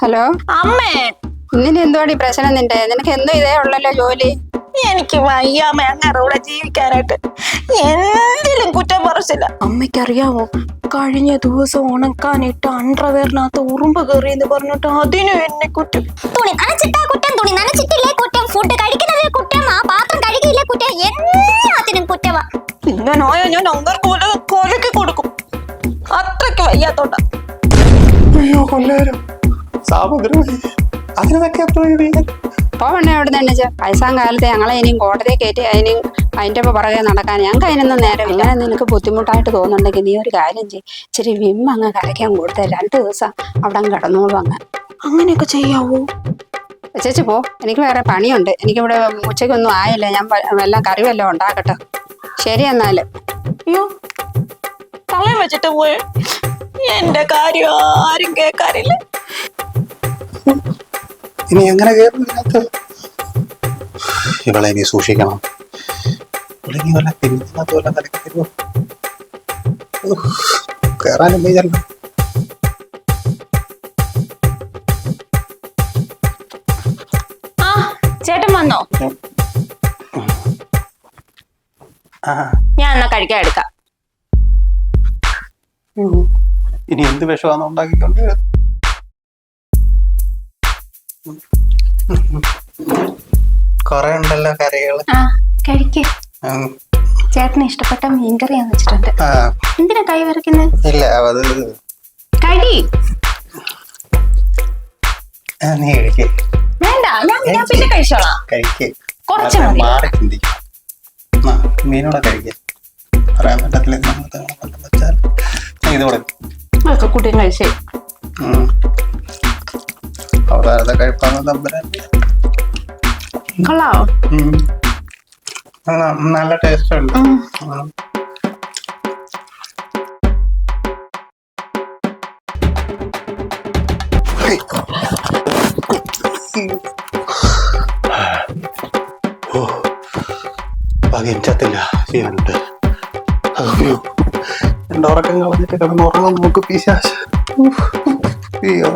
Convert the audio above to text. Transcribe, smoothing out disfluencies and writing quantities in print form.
Hello അമ്മേ, ഇന്നിന് എന്തുവാടി പ്രശ്നം നിന്റെ? നിനക്ക് എന്തോ ഇതേ ഉള്ളല്ലോ ജോലി. എനിക്ക് വയ്യാമ്മ അങ്ങനെ ഇവിടെ ജീവിക്കാനായിട്ട്. എന്തിലും കുറ്റം പറച്ചില്ല. അമ്മയ്ക്കറിയാവോ, കഴിഞ്ഞ ദിവസം ഉണക്കാനിട്ട് അണ്ടർവെയറിനകത്ത് ഉറുമ്പ് കയറിയെന്ന് പറഞ്ഞിട്ട് അതിനും എന്നെ കുറ്റം. തുണി നനച്ചിട്ടാ കുറ്റം, തുണി നനച്ചിട്ടില്ലേ കുറ്റം, ഫുഡ് കഴിക്കുന്നതിൽ കുറ്റം, ആ പാത്രം കഴുകിയില്ലേ കുറ്റം, എല്ലാത്തിനും കുറ്റവാ. ഇങ്ങനായ ഞാൻ അങ്ങനെ പോലെ കൊലക്ക് കൊടുക്കും. അത്രയ്ക്ക് വയ്യാത്തോണ്ട. അയ്യോ കൊല്ലാരും സാമുദ്രമായി അതിനൊക്കെ പോവണ്ണേ അവിടെ നിന്ന് എണ്ണിച്ച വയസ്സാം കാലത്ത് ഞങ്ങളെ ഇനിയും കോടതിയെ കയറ്റി അതിന്റെ പുറകെ നടക്കാൻ ഞങ്ങൾക്ക് അതിനൊന്നും നേരമില്ല. നിനക്ക് ബുദ്ധിമുട്ടായിട്ട് തോന്നുന്നുണ്ടെങ്കിൽ നീ ഒരു കാര്യം ചെയ്യും, ഇച്ചിരി വിം അങ്ങ് കലയ്ക്കാൻ കൊടുത്ത 2 ദിവസം അവിടെ കിടന്നോളൂ. അങ്ങനെയൊക്കെ ചെയ്യാവോ? ചേച്ചി പോ, എനിക്ക് വേറെ പണിയുണ്ട്. എനിക്കിവിടെ ഉച്ചയ്ക്കൊന്നും ആയില്ല. ഞാൻ വല്ല കറി വല്ലതും ഉണ്ടാക്കട്ടെ. ശരി എന്നാല്. അയ്യോ, തളയം വെച്ചിട്ട് പോയി. എന്റെ കാര്യം ആരും കേൾക്കാറില്ല. ഇനി എങ്ങനെ കേറുന്നതിനകത്ത് ഇവളെ ഇനി സൂക്ഷിക്കണം. ഇവളിനി വല്ല തിരിഞ്ഞതിനകത്ത് വല്ല തലക്ക് തരുമോ? കേറാനും വയ്യല്ല. ആ ചേട്ടൻ വന്നോ? ഞാൻ എന്നാ കഴിക്കാൻ എടുക്കാം. ഇനി എന്ത് വിഷമാണോ ഉണ്ടാക്കിക്കൊണ്ട് കൊറേ ഉണ്ടല്ലോ കറികള്. കഴിക്ക്. ചേട്ടന് ഇഷ്ടപ്പെട്ട മീൻകറി ഞാൻ വെച്ചിട്ടുണ്ട്. എന്തിനാ കൈ വരയ്ക്കുന്നത്? ഇല്ല അത് കഴി. നീ കഴിക്കേ. വേണ്ട, ഞാൻ പിന്നെ കഴിച്ചോളാം. കഴിക്കേ, കുറച്ച് മതി. മാറി ചിന്തിക്കും. മീനോടെ കഴിക്കേ. പറയാൻ പറ്റത്തില്ല വെച്ചാൽ ഇതോടെ കുട്ടിയും കഴിച്ചേ. അവതാരത്തെ കഴിപ്പാന്ന് തമ്പുരാൻ. കൊള്ളാവോ? നല്ല ടേസ്റ്റ് ഉണ്ട്. പകച്ചത്തില്ല ചെയ്യാനുണ്ട്. എന്റെ ഉറക്കം കളഞ്ഞിട്ട് കിടന്ന് ഉറങ്ങാൻ നോക്ക് പിശാച്. അയ്യോ.